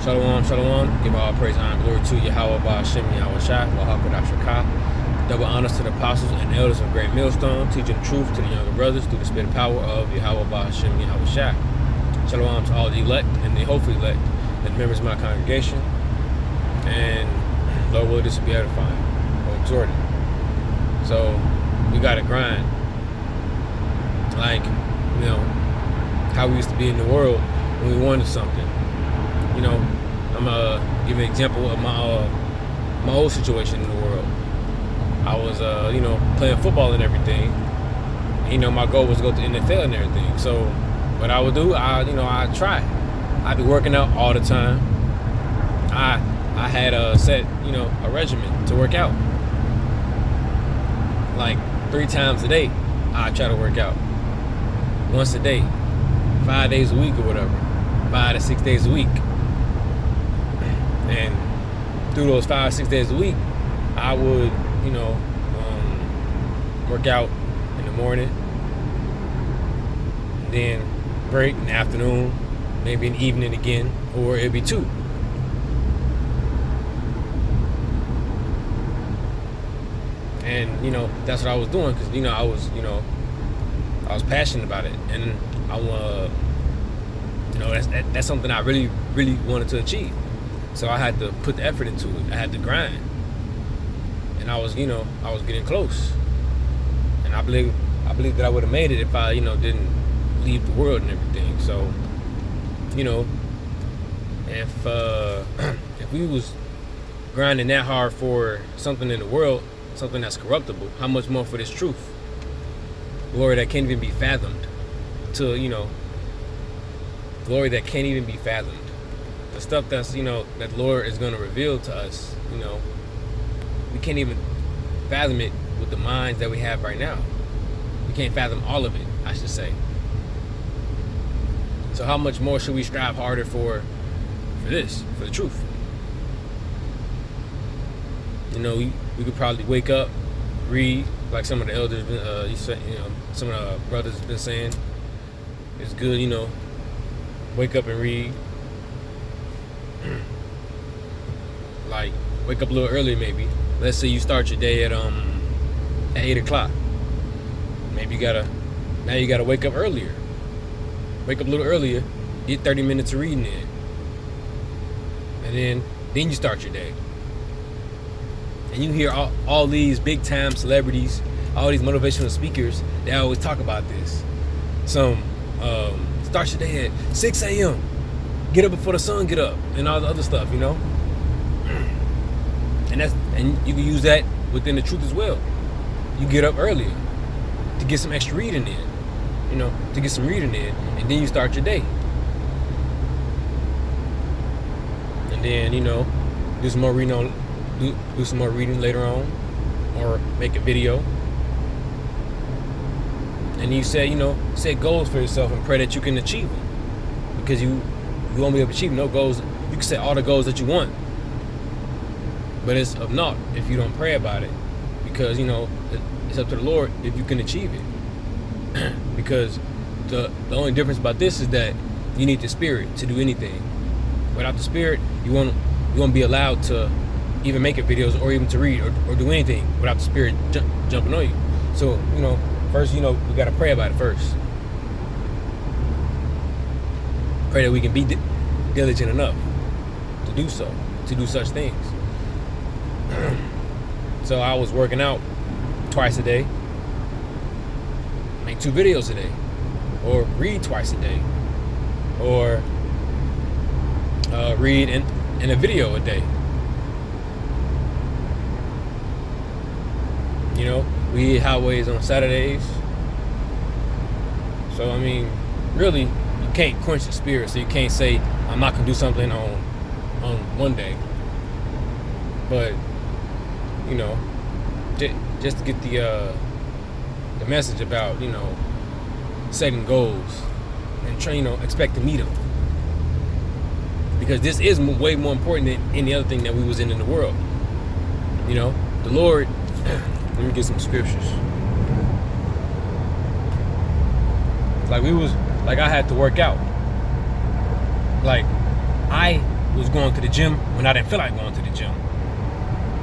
Shalom, shalom. Give all praise, honor, and glory to Yahweh, Ba'ashem, Yahweh Shai, Wahakadash Shakah. Double honors to the apostles and elders of Great Millstone, teaching the truth to the younger brothers through the spirit and power of Yahweh, Ba'ashem, Yahweh Shai. Shalom to all the elect and the hopefully elect and members of my congregation. And Lord will this will be edifying or exhorting. So we gotta grind. Like, you know, how we used to be in the world when we wanted something. You know, I'm gonna give an example of my old situation in the world. I was, playing football and everything. You know, my goal was to go to the NFL and everything. So, what I would do, I try. I'd be working out all the time. I had a set, a regimen to work out. Like 3 times a day, I try to work out. Once a day, 5 days a week or whatever, 5 to 6 days a week. And through those 5 or 6 days a week, I would, work out in the morning, then break in the afternoon, maybe in the evening again, or it'd be 2. And, that's what I was doing because, I was passionate about it. And that's something I really, really wanted to achieve. So I had to put the effort into it. I had to grind. And I was getting close. And I believe that I would have made it if I, didn't leave the world and everything. So, if we was grinding that hard for something in the world, something that's corruptible, how much more for this truth? Glory that can't even be fathomed. Glory that can't even be fathomed. The stuff that's, that the Lord is going to reveal to us, we can't even fathom it with the minds that we have right now. We can't fathom all of it, I should say. So how much more should we strive harder for this, for the truth? We could probably wake up, read, like some of the elders, some of the brothers have been saying. It's good, wake up and read. Like, wake up a little early maybe. Let's say you start your day at 8 o'clock. Maybe you gotta wake up earlier. Wake up a little earlier, get 30 minutes of reading in. And then you start your day. And you hear all these big time celebrities, all these motivational speakers, they always talk about this. Some start your day at 6 a.m. Get up before the sun get up, and all the other stuff, And you can use that within the truth as well. You get up earlier to get some extra reading in, to get some reading in, and then you start your day. And then, do some more reading do some more reading later on, or make a video. And you set goals for yourself and pray that you can achieve them, because you won't be able to achieve no goals. You can set all the goals that you want, but it's of naught if you don't pray about it, because it's up to the Lord if you can achieve it. Because the only difference about this is that you need the Spirit to do anything. Without the Spirit, you won't be allowed to even make it videos or even to read or do anything without the Spirit jumping on you. So first we got to pray about it first. Pray that we can be diligent enough to do so, to do such things. So I was working out twice a day, make 2 videos a day, or read twice a day, or read in a video a day. We eat highways on Saturdays. So really, you can't quench the spirit. So you can't say I'm not gonna do something on one day. But just to get the message about setting goals and expect to meet them, because this is way more important than any other thing that we was in the world. The Lord. Let me get some scriptures. Like I had to work out. Like I was going to the gym when I didn't feel like going to the gym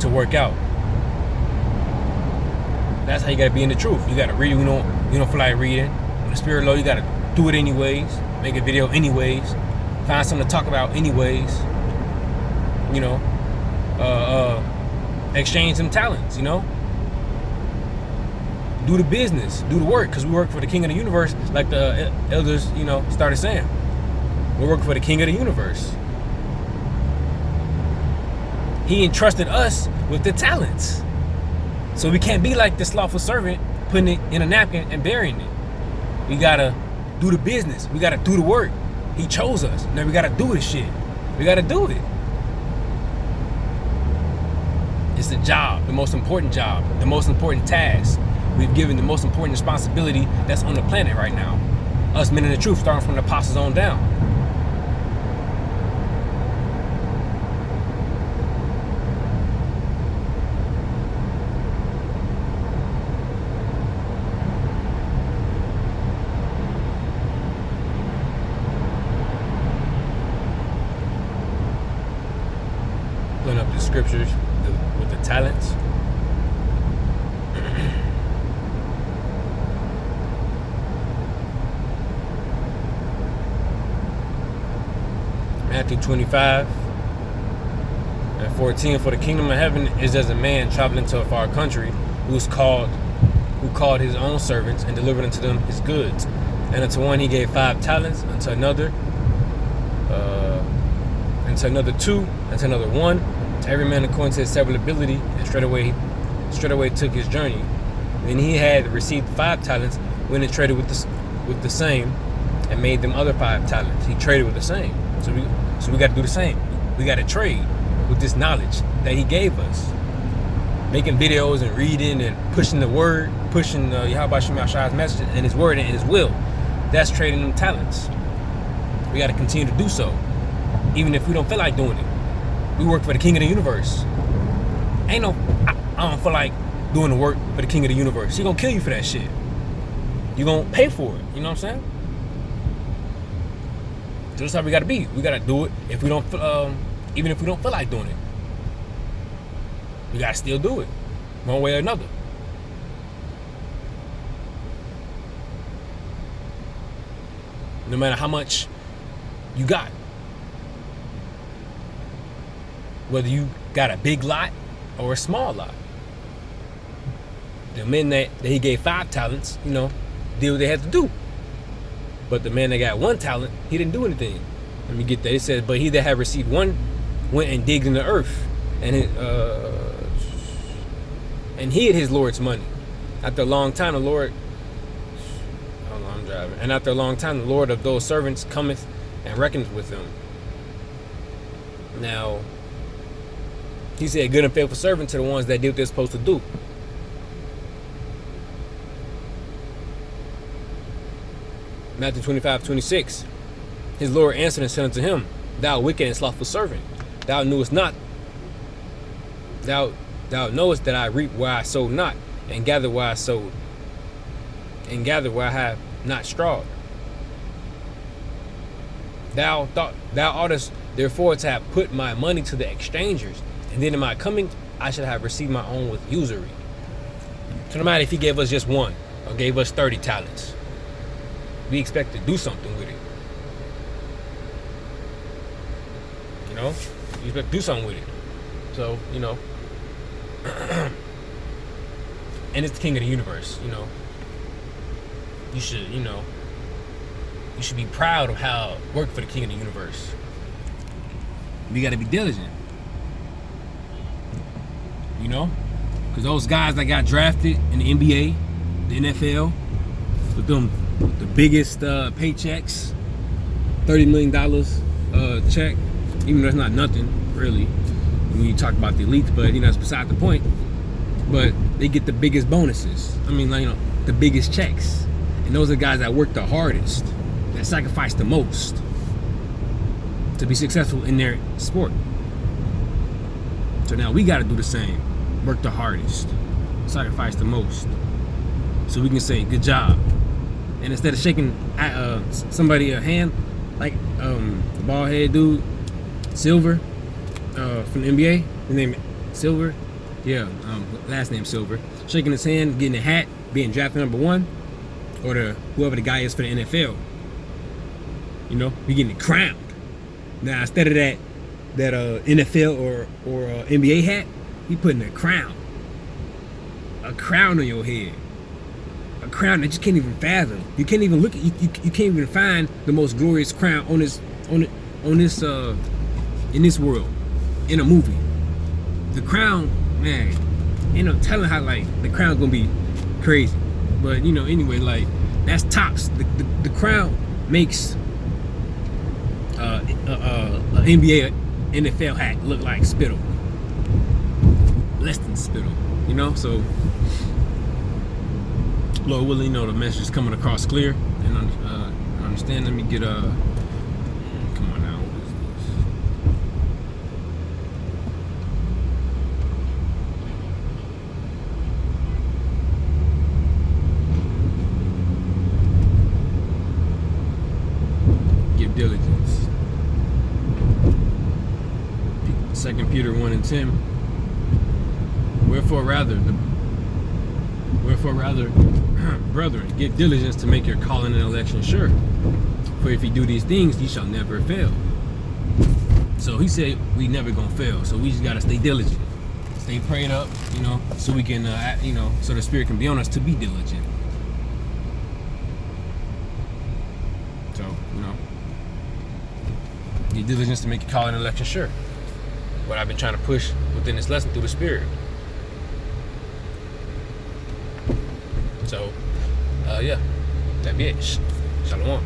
to work out. That's how you gotta be in the truth. You gotta read. You don't feel like reading. When the spirit low, you gotta do it anyways. Make a video anyways. Find something to talk about anyways. Exchange some talents. Do the business, do the work, because we work for the King of the Universe, like the elders, started saying. We work for the King of the Universe. He entrusted us with the talents. So we can't be like the slothful servant, putting it in a napkin and burying it. We gotta do the business. We gotta do the work. He chose us. Now we gotta do this shit. We gotta do it. It's the job, the most important task. We've given the most important responsibility that's on the planet right now. Us men in the truth, starting from the apostles on down. Pulling up the scriptures with the talents. Matthew 25 and 14. For the kingdom of heaven is as a man traveling to a far country who called his own servants and delivered unto them his goods. And unto one he gave 5 talents, unto another 2, unto another 1, to every man according to his several ability, and straightway took his journey. When he had received 5 talents, went and traded with the same, and made them other 5 talents. He traded with the same. So we got to do the same. We got to trade with this knowledge that he gave us. Making videos and reading and pushing the word, pushing Yahweh Shem Yahshua's message and his word and his will. That's trading them talents. We got to continue to do so, even if we don't feel like doing it. We work for the King of the Universe. I don't feel like doing the work for the King of the Universe. He gonna kill you for that shit. You gonna pay for it. You know what I'm saying? So that's how we gotta be. We gotta do it if we don't, even if we don't feel like doing it. We gotta still do it, one way or another. No matter how much you got, whether you got a big lot or a small lot. The men that he gave 5 talents, did what they had to do. But the man that got 1 talent, he didn't do anything. Let me get that. It says, but he that had received 1 went and digged in the earth and hid his Lord's money. After a long time, the Lord, I'm driving. And after a long time, the Lord of those servants cometh and reckons with them. Now, he said, good and faithful servant to the ones that did what they're supposed to do. Matthew 25:26. His Lord answered and said unto him, thou wicked and slothful servant, thou knewest not, thou knowest that I reap where I sowed not, and gather where I sowed, and gather where I have not strawed. Thou oughtest therefore to have put my money to the exchangers, and then in my coming I should have received my own with usury. So no matter if he gave us just 1 or gave us 30 talents, we expect to do something with it. You expect to do something with it. So, and it's the King of the Universe, You should, you should be proud of how it worked for the King of the Universe. We gotta be diligent. Because those guys that got drafted in the NBA, the NFL, with them the biggest paychecks, $30 million check, even though that's not nothing really when you talk about the elites, but that's beside the point. But they get the biggest bonuses. The biggest checks, and those are the guys that work the hardest, that sacrifice the most to be successful in their sport. So now we got to do the same. Work the hardest, sacrifice the most, so we can say good job. And instead of shaking somebody a hand, like the bald head dude, Silver from the NBA. His name Silver. Yeah, last name Silver. Shaking his hand, getting a hat, being drafted #1, or whoever the guy is for the NFL. You know, he getting crowned. Now instead of that NFL or NBA hat, he putting a crown on your head. A crown that you can't even fathom. You can't even look at. You can't even find the most glorious crown in this world, in a movie. The crown, man, ain't no telling how like the crown gonna be crazy. But you know, anyway, like that's tops. The crown makes NBA NFL hat look like spittle, less than spittle. You know, so Lord willing, you know, the message is coming across clear and understand. Let me get come on now. What is this? Give diligence. 2 Peter 1:10. Wherefore rather, brethren, give diligence to make your calling and election sure. For if you do these things, you shall never fail. So he said we never gonna fail. So we just gotta stay diligent, stay prayed up, you know, so we can, you know, so the Spirit can be on us to be diligent. So, you know, give diligence to make your calling and election sure. What I've been trying to push within this lesson through the Spirit. So, yeah, that'd be it. Shalom.